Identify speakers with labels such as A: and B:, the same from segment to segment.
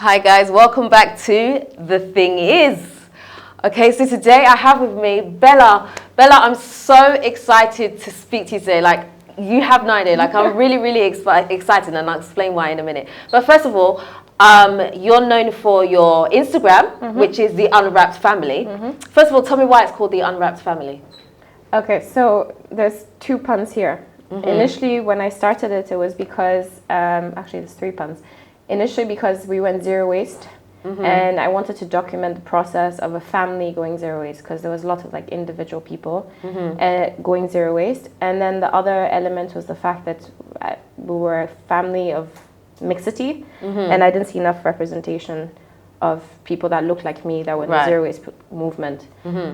A: Hi guys, welcome back to The Thing Is. Okay, so today I have with me Bella. Bella, I'm so excited to speak to you today. Like, you have no idea. Like, I'm really excited, and I'll explain why in a minute. But first of all, you're known for your Instagram, which is the Unwrapped Family. First of all, tell me why it's called the Unwrapped Family.
B: Okay, so there's two puns here. Initially, when I started it, it was because, actually there's three puns. Initially because we went zero waste, and I wanted to document the process of a family going zero waste, because there was a lot of like individual people going zero waste. And then the other element was the fact that we were a family of mixity, and I didn't see enough representation of people that looked like me that were in the zero waste movement.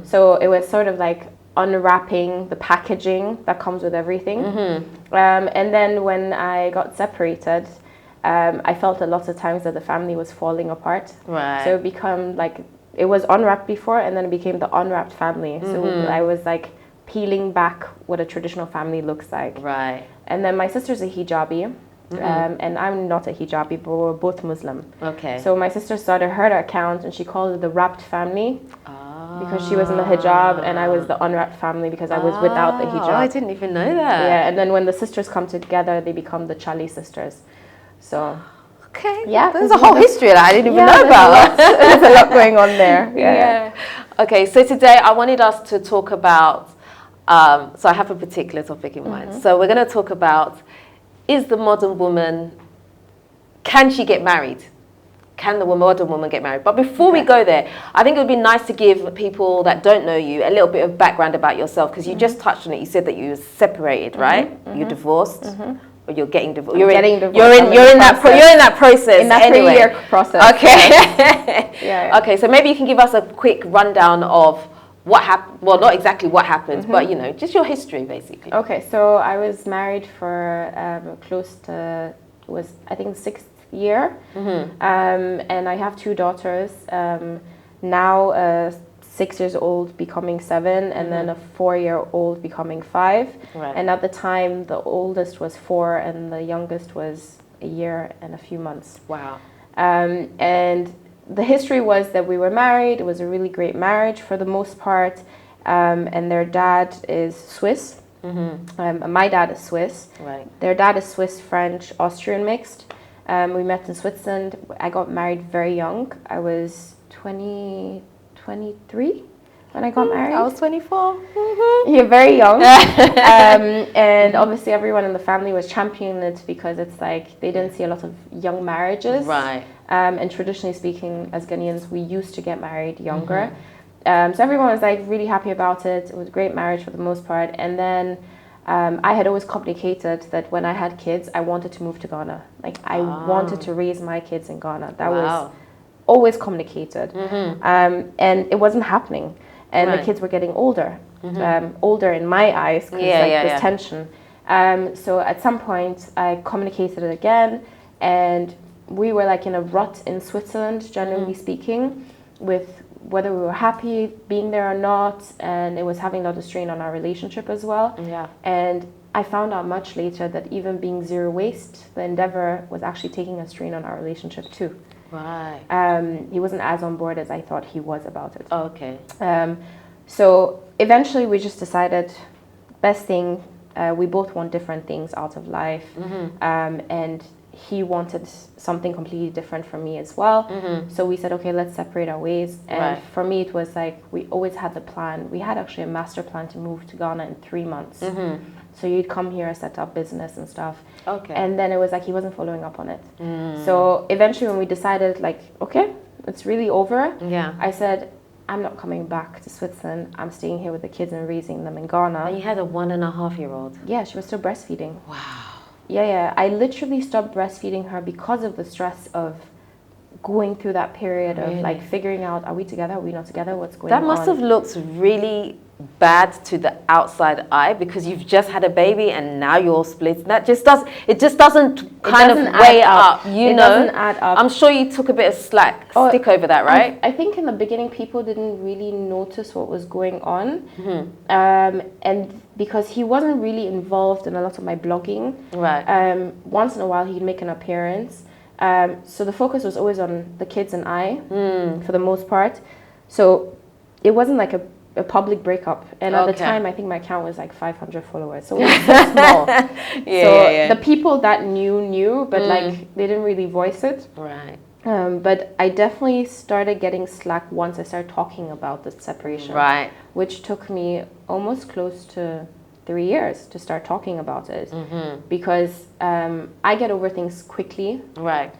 B: So it was sort of like unwrapping the packaging that comes with everything. And then when I got separated, I felt a lot of times that the family was falling apart. So it became like, it was unwrapped before, and then it became the Unwrapped Family. So I was like peeling back what a traditional family looks like. And then my sister's a hijabi, and I'm not a hijabi, but we're both Muslim. So my sister started her account, and she called it the Wrapped Family. Because she was in the hijab, and I was the Unwrapped Family because I was without the hijab.
A: Oh, I didn't even know that.
B: Yeah, and then when the sisters come together, they become the Chali sisters. So,
A: okay,
B: yeah,
A: there's a whole history that I didn't even know about.
B: There's a lot going on there.
A: Yeah. Okay, so today I wanted us to talk about, so I have a particular topic in mind. So we're going to talk about, is the modern woman, can she get married? Can the modern woman get married? But before we go there, I think it would be nice to give people that don't know you a little bit of background about yourself, because you just touched on it. You said that you were separated, right? You're divorced, or you're getting divorced. You're in that process.
B: In that
A: anyway.
B: 3-year process.
A: Okay. Okay. So maybe you can give us a quick rundown of what happened. Well, not exactly what happened, but you know, just your history, basically.
B: Okay. So I was married for close to, I think, 6 year, and I have 2 daughters, now 6 years old becoming 7, and then a 4-year-old becoming 5, and at the time the oldest was 4 and the youngest was a year and a few months. And the history was that we were married. It was a really great marriage for the most part, and their dad is Swiss. My dad is Swiss. Their dad is Swiss, French, Austrian mixed. We met in Switzerland. I got married very young. I was 23 when I got married.
A: I was 24.
B: You're very young. And obviously everyone in the family was championing it, because it's like they didn't see a lot of young marriages. And traditionally speaking, as Ghanaians, we used to get married younger. So everyone was like really happy about it. It was a great marriage for the most part. And then I had always communicated that when I had kids, I wanted to move to Ghana. Like, I wanted to raise my kids in Ghana. That was always communicated. And it wasn't happening. And the kids were getting older. Older in my eyes, because there's tension. So at some point, I communicated it again. And we were like in a rut in Switzerland, generally speaking, with whether we were happy being there or not, and it was having a lot of strain on our relationship as well. And I found out much later that even being zero waste, the endeavor was actually taking a strain on our relationship too. He wasn't as on board as I thought he was about it. So eventually we just decided, best thing, we both want different things out of life, and he wanted something completely different from me as well. So we said, okay, let's separate our ways. And for me, it was like, we always had the plan. We had actually a master plan to move to Ghana in 3 months. So you'd come here, set up business and stuff. And then it was like, he wasn't following up on it. So eventually when we decided, like, okay, it's really over. I said, I'm not coming back to Switzerland. I'm staying here with the kids and raising them in Ghana.
A: And you had a 1.5-year-old?
B: Yeah, she was still breastfeeding.
A: Wow.
B: Yeah. I literally stopped breastfeeding her because of the stress of going through that period of like figuring out, are we together, are we not together, what's going on?
A: That must have looked really bad to the outside eye, because you've just had a baby and now you're split. That just doesn't kind of weigh up, you know?
B: It doesn't add up.
A: I'm sure you took a bit of stick over that, right?
B: I think in the beginning people didn't really notice what was going on, and because he wasn't really involved in a lot of my blogging. Once in a while he'd make an appearance, So the focus was always on the kids and I, for the most part. So it wasn't like a public breakup. And at the time, I think my account was like 500 followers. So it was so small. The people that knew, but like they didn't really voice it.
A: Right.
B: But I definitely started getting slack once I started talking about the separation.
A: Right.
B: Which took me almost close to 3 years to start talking about it. Because I get over things quickly.
A: Right.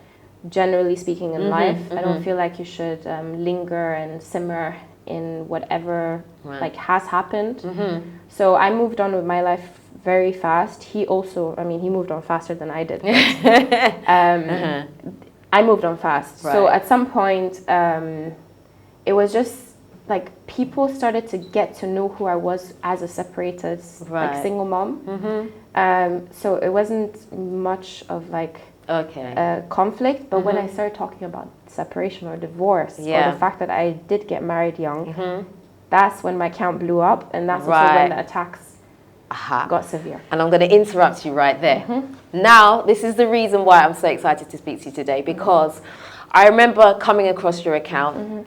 B: Generally speaking in life, I don't feel like you should linger and simmer in whatever like has happened. So I moved on with my life very fast. He also, I mean, he moved on faster than I did. But, I moved on fast. Right. So at some point, it was just like people started to get to know who I was as a separated, like single mom. So it wasn't much of like conflict. But when I started talking about separation or divorce, or the fact that I did get married young, that's when my account blew up, and that's also when the attacks got severe.
A: And I'm going to interrupt you right there. Now, this is the reason why I'm so excited to speak to you today, because I remember coming across your account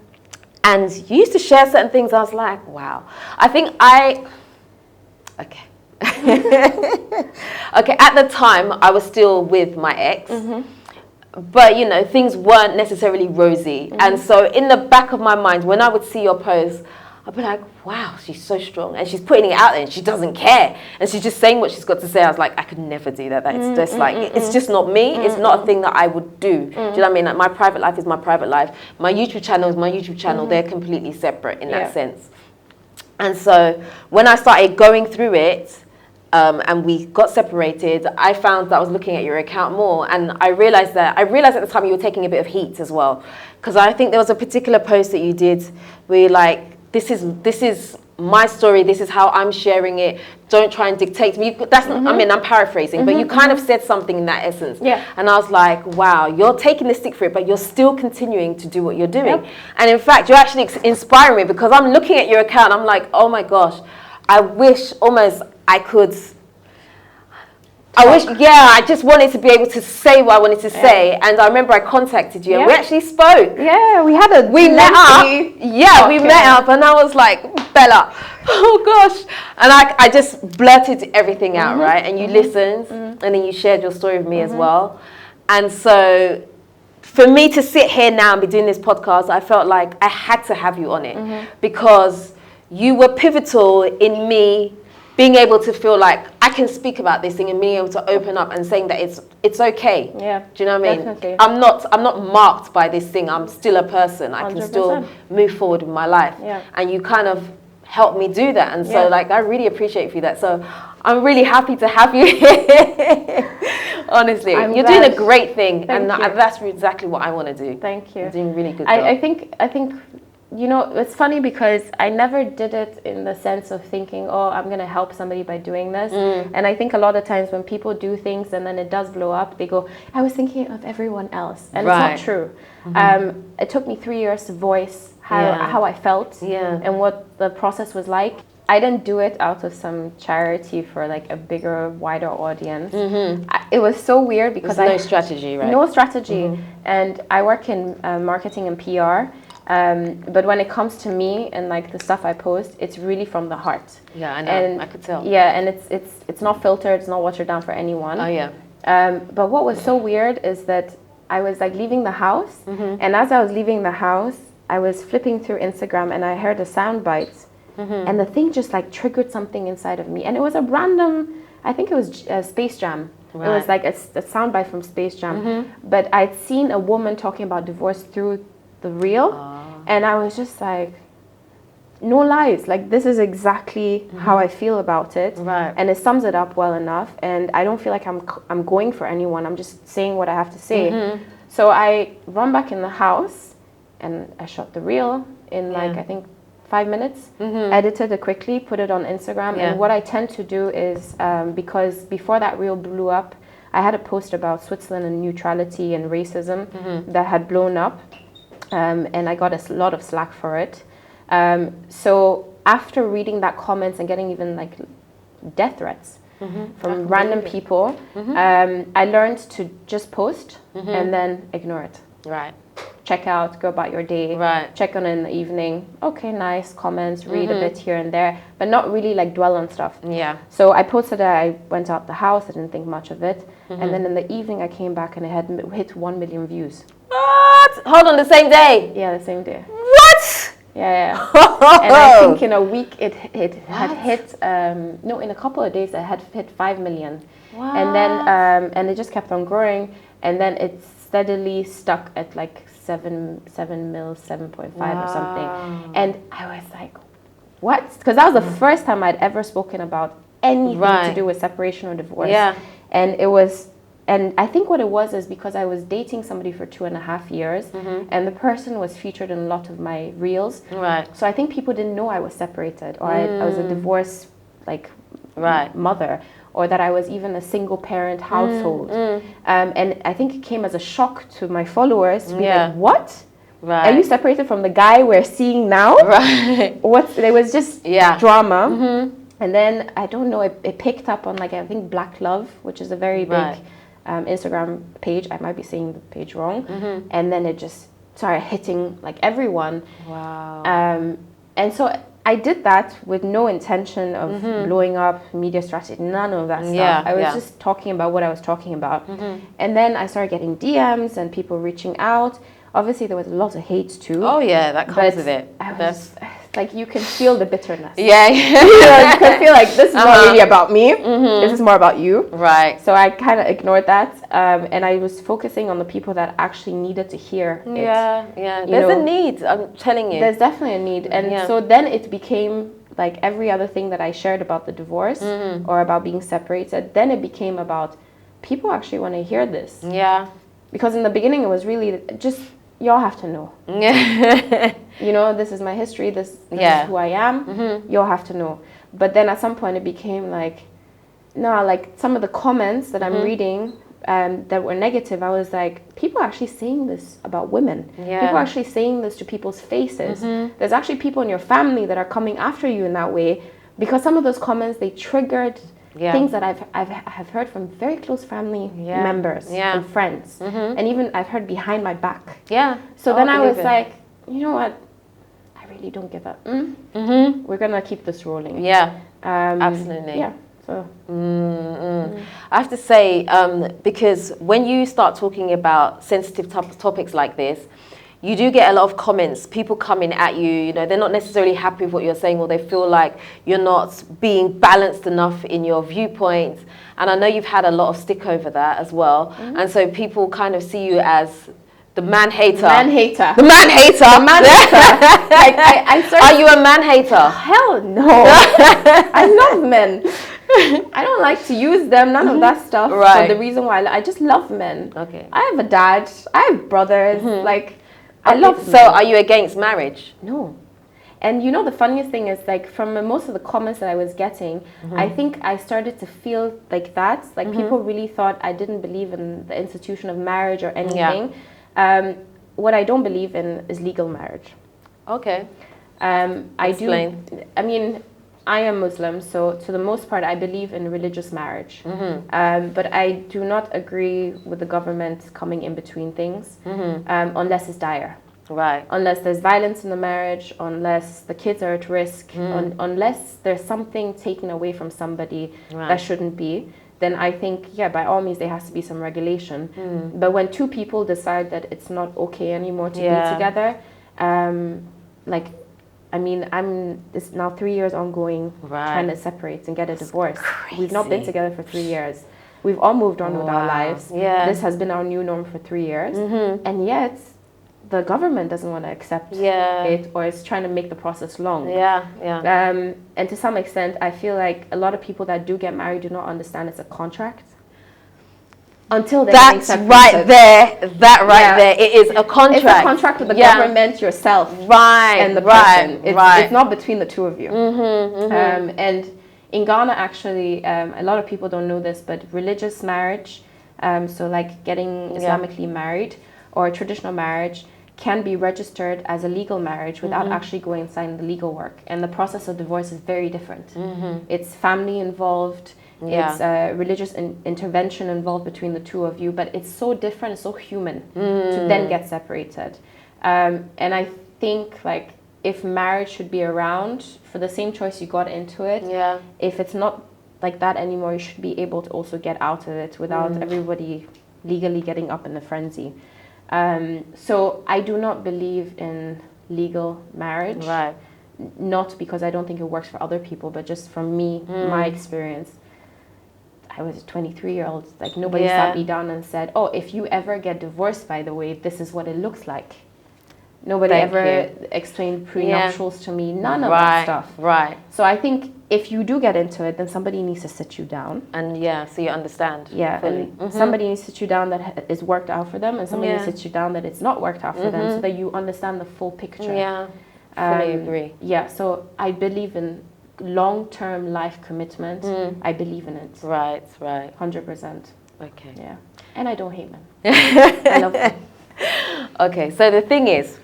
A: and you used to share certain things. I was like, wow. I think okay, at the time, I was still with my ex. But, you know, things weren't necessarily rosy. And so in the back of my mind, when I would see your posts, I'd be like, wow, she's so strong. And she's putting it out there and she doesn't care. And she's just saying what she's got to say. I was like, I could never do that. It's just like, it's just not me. It's not a thing that I would do. Do you know what I mean? Like, my private life is my private life. My YouTube channel is my YouTube channel. They're completely separate in that sense. And so when I started going through it, and we got separated, I found that I was looking at your account more, and I realized at the time you were taking a bit of heat as well, because I think there was a particular post that you did where you're like, this is my story, this is how I'm sharing it, don't try and dictate to me. That's I mean, I'm paraphrasing, but you kind of said something in that essence. And I was like, wow, you're taking the stick for it, but you're still continuing to do what you're doing. And in fact, you're actually inspiring me, because I'm looking at your account, I'm like, oh my gosh, I wish almost I could. I just wanted to be able to say what I wanted to say. And I remember I contacted you and we actually spoke.
B: We met up.
A: We met up, and I was like, Bella, oh gosh. And I just blurted everything out, right? And you listened, and then you shared your story with me as well. And so for me to sit here now and be doing this podcast, I felt like I had to have you on it, because you were pivotal in me being able to feel like I can speak about this thing and being able to open up and saying that it's okay. Do you know what I mean?
B: Definitely.
A: I'm not marked by this thing. I'm still a person. I can 100%. Still move forward in my life. And you kind of helped me do that. And so like, I really appreciate you that. So I'm really happy to have you here. Honestly, you're doing a great thing. That's exactly what I want to do.
B: Thank you.
A: You're doing a really good job.
B: I think you know, it's funny because I never did it in the sense of thinking, oh, I'm going to help somebody by doing this. And I think a lot of times when people do things and then it does blow up, they go, I was thinking of everyone else. And it's not true. It took me 3 years to voice how I felt and what the process was like. I didn't do it out of some charity for like a bigger, wider audience. It was so weird because
A: no strategy, right?
B: No strategy. And I work in marketing and PR. But when it comes to me and like the stuff I post, it's really from the heart.
A: Yeah, I know. And I could tell.
B: Yeah, and it's not filtered, it's not watered down for anyone.
A: Oh yeah.
B: But what was so weird is that I was like leaving the house, and as I was leaving the house, I was flipping through Instagram and I heard a sound bite, and the thing just like triggered something inside of me, and it was a random. I think it was Space Jam. It was like a sound bite from Space Jam, but I'd seen a woman talking about divorce through the reel, and I was just like, no lies, like this is exactly how I feel about it, and it sums it up well enough, and I don't feel like I'm going for anyone, I'm just saying what I have to say. So I run back in the house and I shot the reel in like I think 5 minutes, edited it quickly, put it on Instagram. And what I tend to do is because before that reel blew up, I had a post about Switzerland and neutrality and racism that had blown up, and I got a lot of slack for it. So after reading that comments and getting even like death threats, from random people. I learned to just post and then ignore it.
A: Right.
B: Check out, go about your day.
A: Right.
B: Check on in the evening. Okay, nice comments, read a bit here and there, but not really like dwell on stuff.
A: Yeah.
B: So I posted that I went out the house. I didn't think much of it, and then in the evening I came back and it had hit 1 million views.
A: What? Hold on, the same day?
B: Yeah, the same day.
A: What?
B: Yeah. And I think in a week it had hit. No, in a couple of days it had hit 5 million.
A: Wow.
B: And then and it just kept on growing, and then it steadily stuck at like 7 mil, 7.5 or something. And I was like, what? Because that was the first time I'd ever spoken about anything to do with separation or divorce.
A: Yeah.
B: And it was, and I think what it was is because I was dating somebody for 2.5 years, and the person was featured in a lot of my reels.
A: Right.
B: So I think people didn't know I was separated, or I was a divorce like mother, or that I was even a single parent household. And I think it came as a shock to my followers to be like, what? Right. Are you separated from the guy we're seeing now? Right. There was just drama. And then, I don't know, it picked up on like, I think Black Love, which is a very big Instagram page. I might be saying the page wrong. And then it just started hitting like everyone.
A: Wow.
B: And so I did that with no intention of blowing up, media strategy, none of that stuff. I was just talking about what I was talking about. And then I started getting DMs and people reaching out. Obviously, there was a lot of hate too.
A: Oh yeah, that comes with it.
B: Like, you can feel the bitterness.
A: Yeah.
B: You can feel like, this is not really about me. This is more about you.
A: Right.
B: So I kind of ignored that. And I was focusing on the people that actually needed to hear it.
A: Yeah. There's a need, I'm telling you.
B: There's definitely a need. And so then it became like every other thing that I shared about the divorce or about being separated. Then it became about, people actually want to hear this.
A: Yeah.
B: Because in the beginning it was really just, y'all have to know. You know, this is my history, this is who I am, you'll have to know. But then at some point it became like, no, like some of the comments that I'm reading that were negative, I was like, people are actually saying this about women. People are actually saying this to people's faces. There's actually people in your family that are coming after you in that way, because some of those comments, they triggered things that I've heard from very close family members and friends, and even I've heard behind my back. So then I was like, you know what? I really don't give up. We're gonna keep this rolling.
A: Absolutely.
B: So.
A: I have to say, because when you start talking about sensitive topics like this, you do get a lot of comments, people coming at you, you know, they're not necessarily happy with what you're saying, or they feel like you're not being balanced enough in your viewpoints. And I know you've had a lot of stick over that as well. And so people kind of see you as the man hater. The man hater.
B: Like,
A: are you a man hater?
B: Hell no. I love men. I don't like to use them, none of that stuff. But the reason why I just love men.
A: Okay.
B: I have a dad, I have brothers, like, I love men.
A: So are you against marriage?
B: No. And you know, the funniest thing is, like, from most of the comments that I was getting, I think I started to feel like that. Like, people really thought I didn't believe in the institution of marriage or anything. What I don't believe in is legal marriage.
A: Okay.
B: Explain. I mean, I am Muslim, so to the most part, I believe in religious marriage. But I do not agree with the government coming in between things, unless it's dire.
A: Right.
B: Unless there's violence in the marriage, unless the kids are at risk, unless there's something taken away from somebody that shouldn't be, then I think, by all means, there has to be some regulation. But when two people decide that it's not okay anymore to be together, like, I mean, it's now 3 years ongoing, trying to separate and get a divorce. We've not been together for 3 years. We've all moved on with our lives. This has been our new norm for 3 years. And yet, the government doesn't want to accept it, or is trying to make the process long. And to some extent, I feel like a lot of people that do get married do not understand it's a contract. Until they're getting separated.
A: That right there. It is a contract.
B: It's a contract with the government, yourself, and the person. It's not between the two of you. And in Ghana, actually, a lot of people don't know this, but religious marriage, so like getting Islamically married or traditional marriage, can be registered as a legal marriage without actually going and signing the legal work. And the process of divorce is very different. It's family involved. It's a religious intervention involved between the two of you, but it's so different, it's so human to then get separated. And I think like if marriage should be around for the same choice you got into it, if it's not like that anymore, you should be able to also get out of it without everybody legally getting up in a frenzy. So I do not believe in legal marriage.
A: Right.
B: Not because I don't think it works for other people, but just from me, my experience. I was a 23-year-old, like nobody sat me down and said, oh, if you ever get divorced, by the way, this is what it looks like. Nobody ever explained prenuptials to me, none of that stuff.
A: Right.
B: So I think if you do get into it, then somebody needs to sit you down.
A: And so you understand.
B: Yeah, fully. And somebody needs to sit you down that is worked out for them, and somebody needs to sit you down that it's not worked out for them, so that you understand the full picture.
A: Yeah, fully agree.
B: Yeah, so I believe in long-term life commitment. I believe in it.
A: Right.
B: 100%.
A: Okay.
B: Yeah, and I don't hate men. I love them.
A: Okay, so the thing is,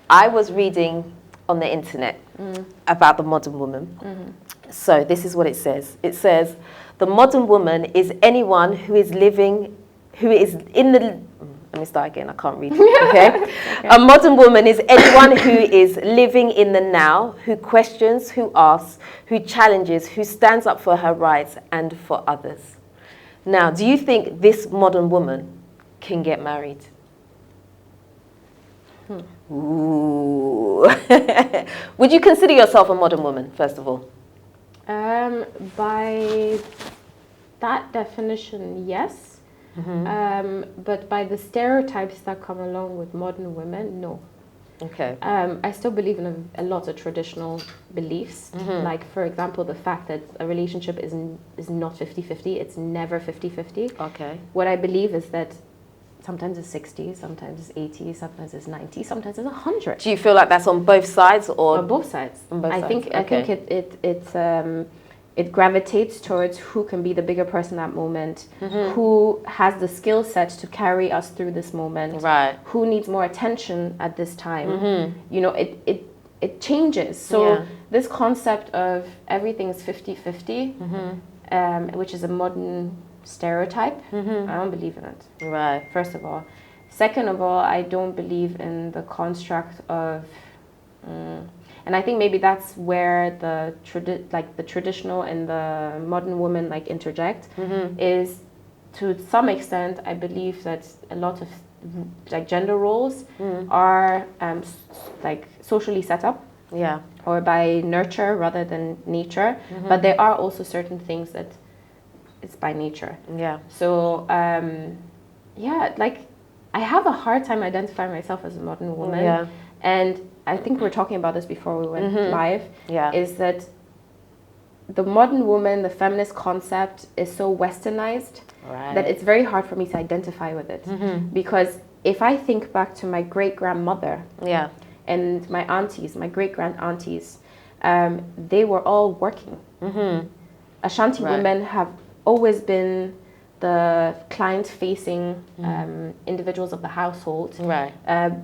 A: I was reading on the internet about the modern woman. So this is what it says. It says, the modern woman is anyone who is in the... Let me start again, I can't read it, okay? A modern woman is anyone who is living in the now, who questions, who asks, who challenges, who stands up for her rights and for others. Now, do you think this modern woman can get married? Ooh. Would you consider yourself a modern woman, first of all?
B: By that definition, yes. But by the stereotypes that come along with modern women, no.
A: Okay.
B: I still believe in a lot of traditional beliefs. Like, for example, the fact that a relationship is not 50-50. It's never 50-50.
A: Okay.
B: What I believe is that sometimes it's 60, sometimes it's 80, sometimes it's 90, sometimes it's 100.
A: Do you feel like that's on both sides, or
B: on both sides?
A: On both sides.
B: I think it gravitates towards who can be the bigger person that moment, who has the skill set to carry us through this moment,
A: right?
B: Who needs more attention at this time. You know, it changes. So this concept of everything's 50-50, which is a modern stereotype, I don't believe in it.
A: Right.
B: First of all. Second of all, I don't believe in the construct of... and I think maybe that's where the traditional and the modern woman like interject, is to some extent I believe that a lot of like gender roles are like socially set up, or by nurture rather than nature, but there are also certain things that it's by nature. So like I have a hard time identifying myself as a modern woman, and I think we were talking about this before we went live, is that the modern woman, the feminist concept is so westernized that it's very hard for me to identify with it. Because if I think back to my great-grandmother and my aunties, my great-grand-aunties, they were all working. Ashanti women have always been the client-facing individuals of the household.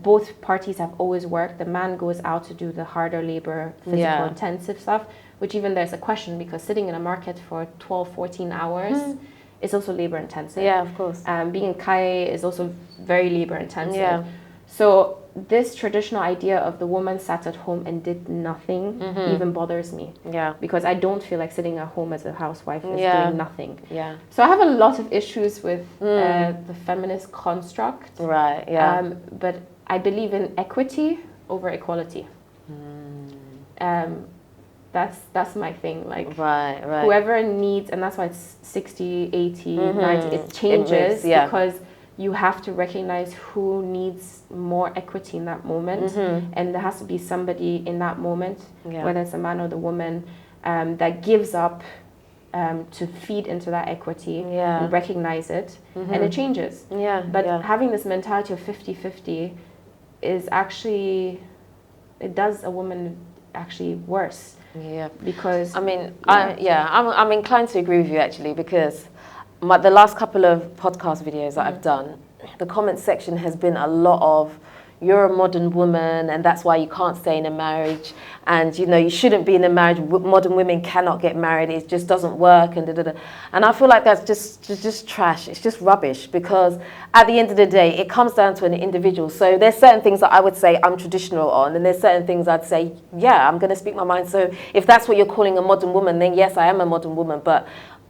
B: Both parties have always worked. The man goes out to do the harder labor, physical intensive stuff, which even there's a question, because sitting in a market for 12, 14 hours is also labor intensive.
A: Of course.
B: Being in Kai is also very labor intensive. So this traditional idea of the woman sat at home and did nothing even bothers me. Because I don't feel like sitting at home as a housewife is doing nothing. So I have a lot of issues with the feminist construct. But I believe in equity over equality. That's my thing. Like whoever needs, and that's why it's 60, 80, 90, it changes because you have to recognize who needs more equity in that moment, and there has to be somebody in that moment, whether it's a man or the woman, that gives up to feed into that equity and recognize it, and it changes. But having this mentality of 50-50 is actually, it does a woman actually worse. Because I mean,
A: I'm inclined to agree with you actually, because the last couple of podcast videos that I've done, the comment section has been a lot of, you're a modern woman and that's why you can't stay in a marriage, and you know you shouldn't be in a marriage, modern women cannot get married, it just doesn't work, and and I feel like that's just trash. It's just rubbish, because at the end of the day it comes down to an individual. So there's certain things that I would say I'm traditional on, and there's certain things I'd say, yeah, I'm going to speak my mind. So if that's what you're calling a modern woman, then yes, I am a modern woman. But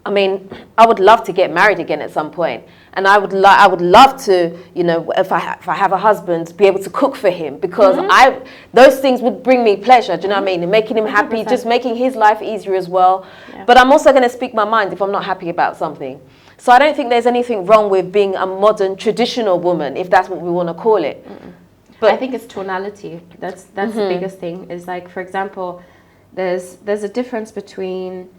A: I mean, I would love to get married again at some point, and I would love to, you know, if I have a husband, be able to cook for him, because those things would bring me pleasure. Do you know what I mean? And making him happy,
B: 100%.
A: just making his life easier as well.
B: Yeah.
A: But I'm also going to speak my mind if I'm not happy about something. So I don't think there's anything wrong with being a modern traditional woman, if that's what we want to call it.
B: But I think it's tonality. That's the biggest thing. Is like, for example, there's a difference between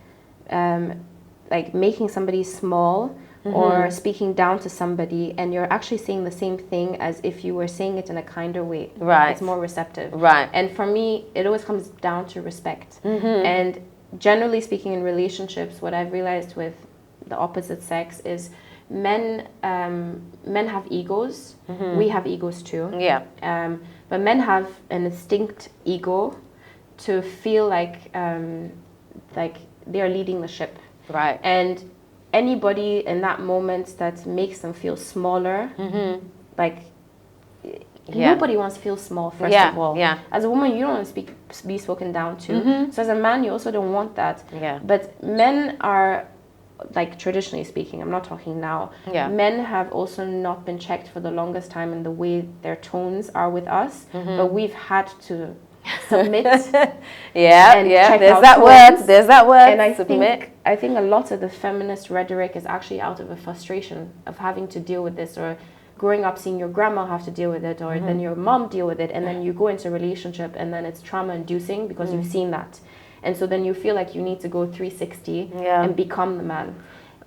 B: like making somebody small or speaking down to somebody, and you're actually saying the same thing as if you were saying it in a kinder way.
A: Right.
B: It's more receptive.
A: Right.
B: And for me, it always comes down to respect. And generally speaking, in relationships, what I've realized with the opposite sex is men have egos. We have egos too.
A: Yeah.
B: But men have an distinct ego to feel like they are leading the ship.
A: Right.
B: And anybody in that moment that makes them feel smaller, like nobody wants to feel small, first of all.
A: Yeah.
B: As a woman, you don't want to be spoken down to. So as a man, you also don't want that.
A: Yeah.
B: But men are, like, traditionally speaking, I'm not talking now, men have also not been checked for the longest time in the way their tones are with us, but we've had to submit. There's
A: that word,
B: and
A: submit.
B: I think a lot of the feminist rhetoric is actually out of a frustration of having to deal with this, or growing up seeing your grandma have to deal with it, or then your mom deal with it, and then you go into a relationship and then it's trauma inducing because you've seen that. And so then you feel like you need to go 360 and become the man.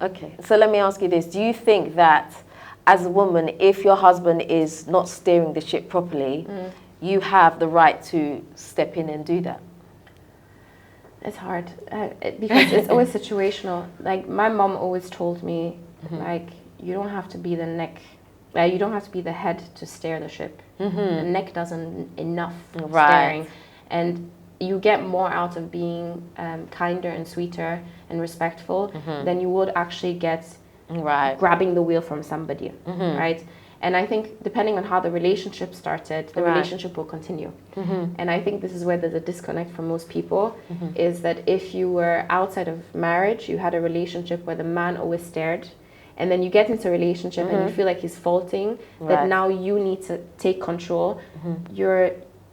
A: Okay, so let me ask you this. Do you think that as a woman, if your husband is not steering the ship properly, you have the right to step in and do that?
B: It's hard because it's always situational. Like, my mom always told me, like, you don't have to be the neck, you don't have to be the head to steer the ship. The neck doesn't enough steering. And you get more out of being kinder and sweeter and respectful than you would actually get grabbing the wheel from somebody, right? And I think depending on how the relationship started, the relationship will continue. And I think this is where there's a disconnect for most people, is that if you were outside of marriage, you had a relationship where the man always stared, and then you get into a relationship and you feel like he's faulting, that now you need to take control.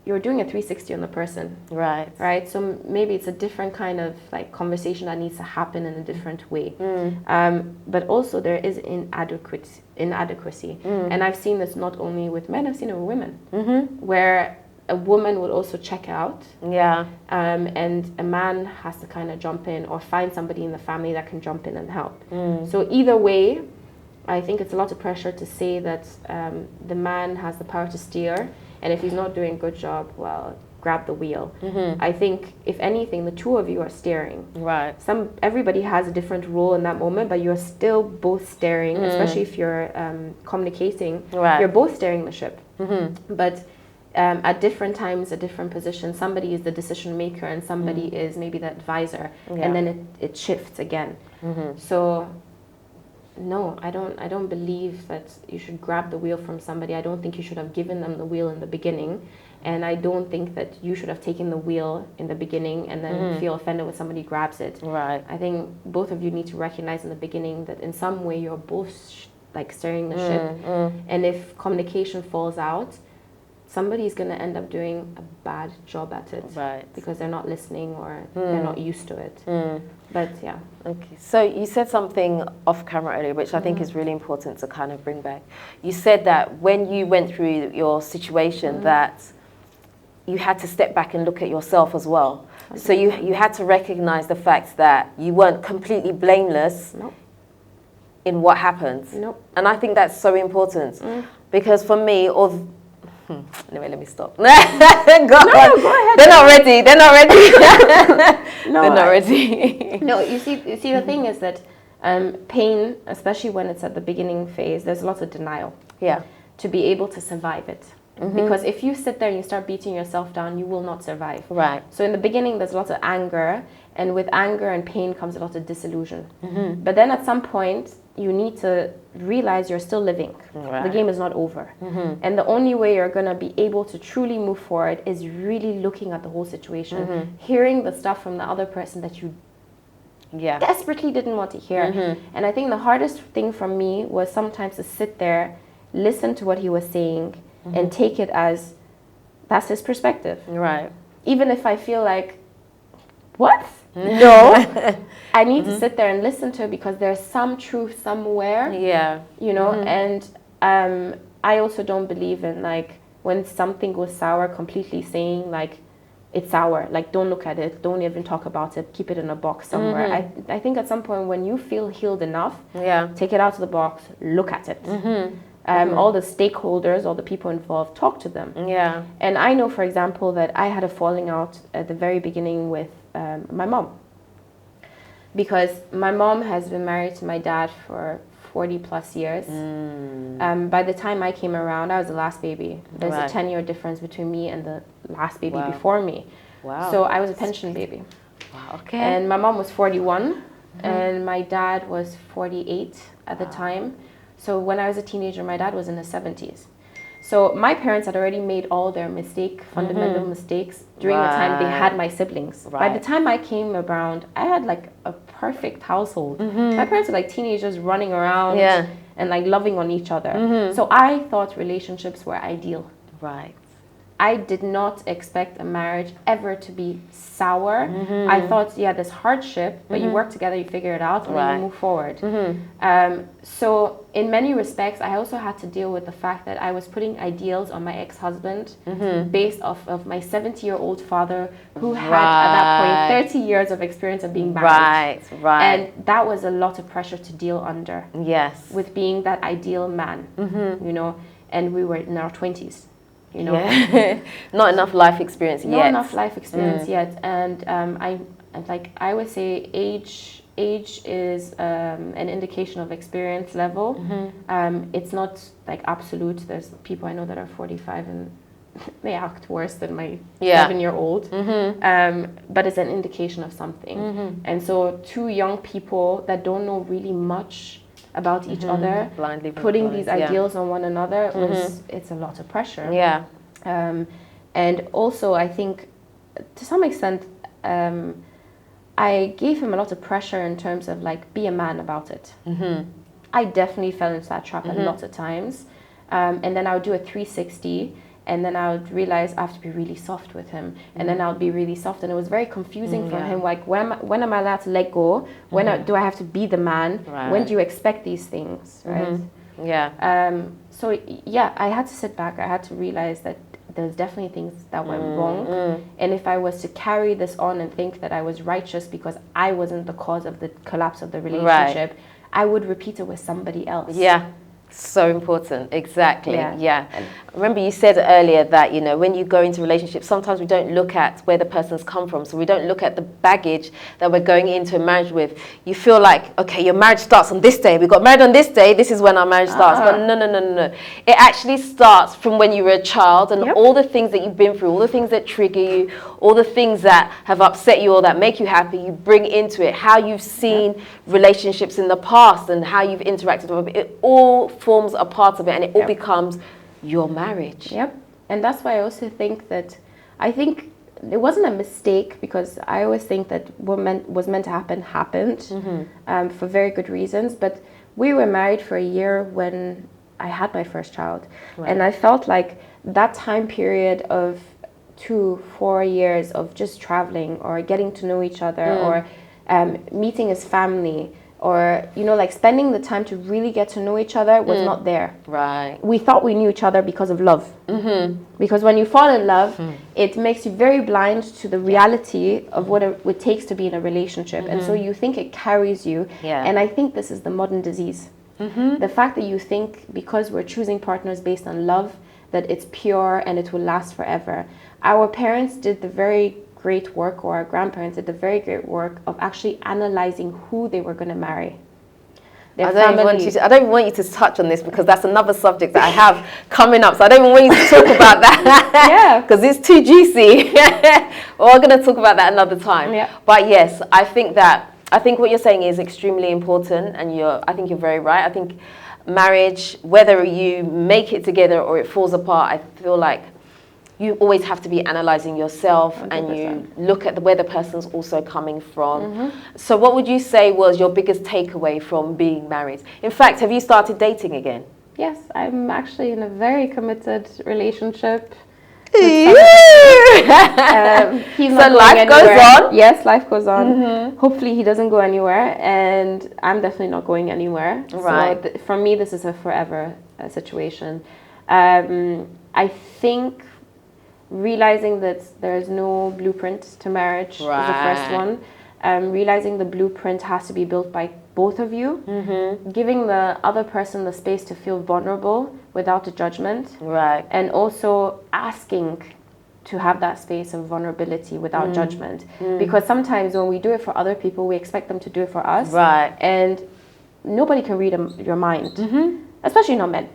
B: You're doing a 360 on the person. Right? So maybe it's a different kind of like conversation that needs to happen in a different way. But also there is inadequacy. And I've seen this not only with men, I've seen it with women. Where a woman would also check out. And a man has to kind of jump in, or find somebody in the family that can jump in and help. So either way, I think it's a lot of pressure to say that the man has the power to steer, and if he's not doing a good job, well, grab the wheel. I think, if anything, the two of you are steering. Everybody has a different role in that moment, but you're still both steering, especially if you're communicating. You're both steering the ship. But at different times, at different positions, somebody is the decision maker and somebody is maybe the advisor, and then it shifts again. So no, I don't believe that you should grab the wheel from somebody. I don't think you should have given them the wheel in the beginning, and I don't think that you should have taken the wheel in the beginning and then feel offended when somebody grabs it. I think both of you need to recognize in the beginning that in some way you're both like steering the ship, and if communication falls out, somebody's going to end up doing a bad job at it, because they're not listening or they're not used to it. But yeah.
A: Okay, so you said something off camera earlier, which I think is really important to kind of bring back. You said that when you went through your situation, that you had to step back and look at yourself as well. So you had to recognize the fact that you weren't completely blameless in what happened. And I think that's so important, because for me, anyway, let me stop. Go ahead. They're not ready. They're not ready.
B: No, you see, the thing is that pain, especially when it's at the beginning phase, there's lots of denial. To be able to survive it. Because if you sit there and you start beating yourself down, you will not survive.
A: Right.
B: So in the beginning, there's lots of anger, and with anger and pain comes a lot of disillusion. But then at some point, you need to realize you're still living.
A: Right.
B: The game is not over. And the only way you're going to be able to truly move forward is really looking at the whole situation, hearing the stuff from the other person that you desperately didn't want to hear. And I think the hardest thing for me was sometimes to sit there, listen to what he was saying, and take it as that's his perspective.
A: Right.
B: Even if I feel like, what? No. I need to sit there and listen to it because there's some truth somewhere.
A: Yeah.
B: You know, and I also don't believe in like when something goes sour, completely saying like it's sour. Like don't look at it. Don't even talk about it. Keep it in a box somewhere. I think at some point when you feel healed enough, take it out of the box, look at it. All the stakeholders, all the people involved, talk to them.
A: Yeah.
B: And I know, for example, that I had a falling out at the very beginning with my mom. Because my mom has been married to my dad for 40 plus years. By the time I came around, I was the last baby. There's a 10-year difference between me and the last baby before me.
A: Wow.
B: So I was a pension baby.
A: Wow. Okay.
B: And my mom was 41 and my dad was 48 at the time. So when I was a teenager, my dad was in his 70s. So my parents had already made all their fundamental mistakes during the time they had my siblings. By the time I came around, I had like a perfect household. My parents were like teenagers running around and like loving on each other. So I thought relationships were ideal.
A: Right.
B: I did not expect a marriage ever to be sour. I thought, there's hardship, but you work together, you figure it out, and then you move forward. So in many respects, I also had to deal with the fact that I was putting ideals on my ex-husband based off of my 70-year-old father who had, at that point, 30 years of experience of being married.
A: Right.
B: And that was a lot of pressure to deal under.
A: Yes.
B: With being that ideal man, you know, and we were in our 20s. You know,
A: not enough life experience yet.
B: Not enough life experience yet, and I would say age is an indication of experience level. It's not like absolute. There's people I know that are 45 and they act worse than my 7-year-old. But it's an indication of something. And so two young people that don't know really much about each other, blindly putting these ideals on one another, it's a lot of pressure. And also I think to some extent I gave him a lot of pressure in terms of like be a man about it. I definitely fell into that trap a lot of times, and then I would do a 360. And then I would realize I have to be really soft with him. And then I would be really soft. And it was very confusing for him. Like, when am I allowed to let go? When do I have to be the man? When do you expect these things? Right? So, I had to sit back. I had to realize that there's definitely things that went wrong. And if I was to carry this on and think that I was righteous because I wasn't the cause of the collapse of the relationship, I would repeat it with somebody else.
A: So important. Exactly. Remember you said earlier that, you know, when you go into relationships, sometimes we don't look at where the person's come from. So we don't look at the baggage that we're going into a marriage with. You feel like, okay, your marriage starts on this day. We got married on this day. This is when our marriage starts. But no. It actually starts from when you were a child, and all the things that you've been through, all the things that trigger you, all the things that have upset you or that make you happy, you bring into it. How you've seen relationships in the past and how you've interacted with it. It all forms a part of it, and it all becomes your marriage.
B: And that's why I also think that it wasn't a mistake, because I always think that what was meant to happen happened for very good reasons. But we were married for a year when I had my first child, and I felt like that time period of 2-4 years of just traveling or getting to know each other or meeting his family, or, you know, like spending the time to really get to know each other was not there. We thought we knew each other because of love. Because when you fall in love, it makes you very blind to the reality of what it takes to be in a relationship. And so you think it carries you. And I think this is the modern disease. The fact that you think because we're choosing partners based on love, that it's pure and it will last forever. Our parents did the very great work, or our grandparents did the very great work of actually analyzing who they were going to marry. their
A: I
B: family.
A: don't even want you to touch on this because that's another subject that I have coming up. So I don't even want you to talk about that. Yeah. Because it's too juicy. We're going to talk about that another time. Yeah. But yes, I think what you're saying is extremely important, and I think you're very right. I think marriage, whether you make it together or it falls apart, I feel like you always have to be analysing yourself 100%. And you look at where the person's also coming from. So what would you say was your biggest takeaway from being married? In fact, have you started dating again?
B: Yes, I'm actually in a very committed relationship.
A: So life goes on?
B: Yes, life goes on. Hopefully he doesn't go anywhere, and I'm definitely not going anywhere. Right. So for me, this is a forever situation. I think realizing that there is no blueprint to marriage is the first one. Realizing the blueprint has to be built by both of you. Giving the other person the space to feel vulnerable without a judgment. Right. And also asking to have that space of vulnerability without judgment. Because sometimes when we do it for other people, we expect them to do it for us. Right. And nobody can read your mind. Especially not men.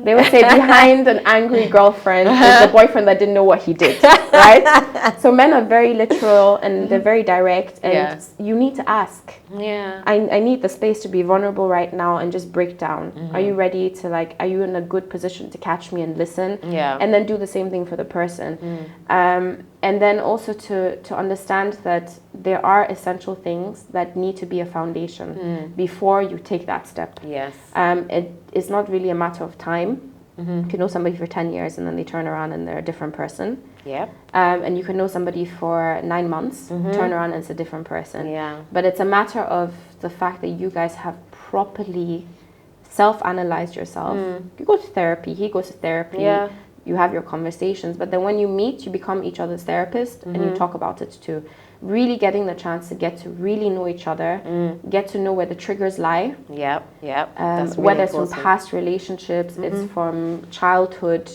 B: They would say behind an angry girlfriend is the boyfriend that didn't know what he did, right? So men are very literal and they're very direct, and you need to ask. Yeah. I need the space to be vulnerable right now and just break down. Are you ready to are you in a good position to catch me and listen? Yeah. And then do the same thing for the person. And then also to understand that there are essential things that need to be a foundation before you take that step. Yes. It's not really a matter of time. You can know somebody for 10 years and then they turn around and they're a different person. Yeah. And you can know somebody for 9 months, turn around and it's a different person. Yeah. But it's a matter of the fact that you guys have properly self-analyzed yourself. You go to therapy, he goes to therapy. Yeah. You have your conversations, but then when you meet, you become each other's therapist and you talk about it too. Really getting the chance to get to really know each other, get to know where the triggers lie. Yep. That's really whether it's from past relationships, it's from childhood,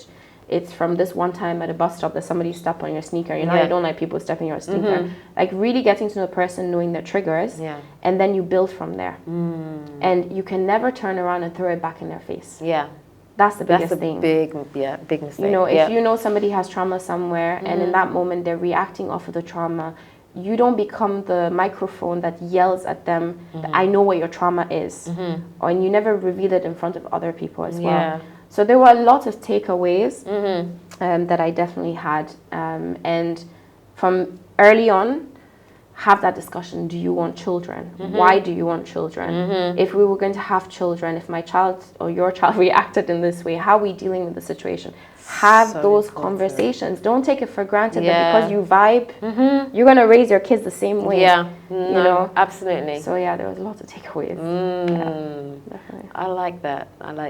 B: it's from this one time at a bus stop that somebody stepped on your sneaker. You know, you don't like people stepping on your sneaker. Like really getting to know the person, knowing their triggers, and then you build from there. And you can never turn around and throw it back in their face. Yeah. That's the biggest thing. Big mistake. You know, if you know somebody has trauma somewhere and in that moment they're reacting off of the trauma, you don't become the microphone that yells at them, that I know what your trauma is. And you never reveal it in front of other people as well. So there were a lot of takeaways that I definitely had. And from early on, have that discussion. Do you want children? Why do you want children? If we were going to have children, if my child or your child reacted in this way, how are we dealing with the situation? Have those conversations. Don't take it for granted that because you vibe, you're going to raise your kids the same way. Yeah, you know? Absolutely. So yeah, there was a lot of takeaways. Yeah, definitely. I like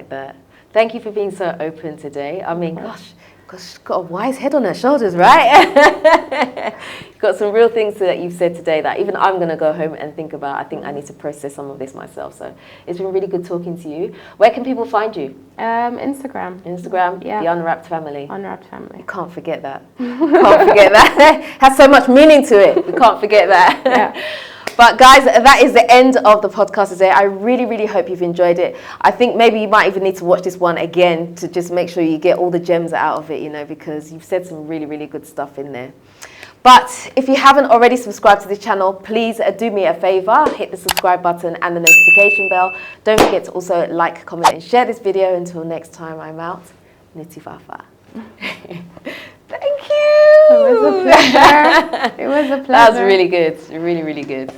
B: that. Thank you for being so open today. I mean, gosh, she's got a wise head on her shoulders, right? Got some real things that you've said today that even I'm going to go home and think about. I think I need to process some of this myself. So it's been really good talking to you. Where can people find you? Instagram, yeah. The Unwrapped Family. Unwrapped Family. You can't forget that. Can't forget that. Has so much meaning to it. We can't forget that. Yeah. But guys, that is the end of the podcast today. I really, really hope you've enjoyed it. I think maybe you might even need to watch this one again to just make sure you get all the gems out of it, you know, because you've said some really, really good stuff in there. But if you haven't already subscribed to the channel, please do me a favor, hit the subscribe button and the notification bell. Don't forget to also like, comment and share this video. Until next time, I'm out. Nutitfafa. Thank you. It was a pleasure. It was a pleasure. That was really good. Really, really good.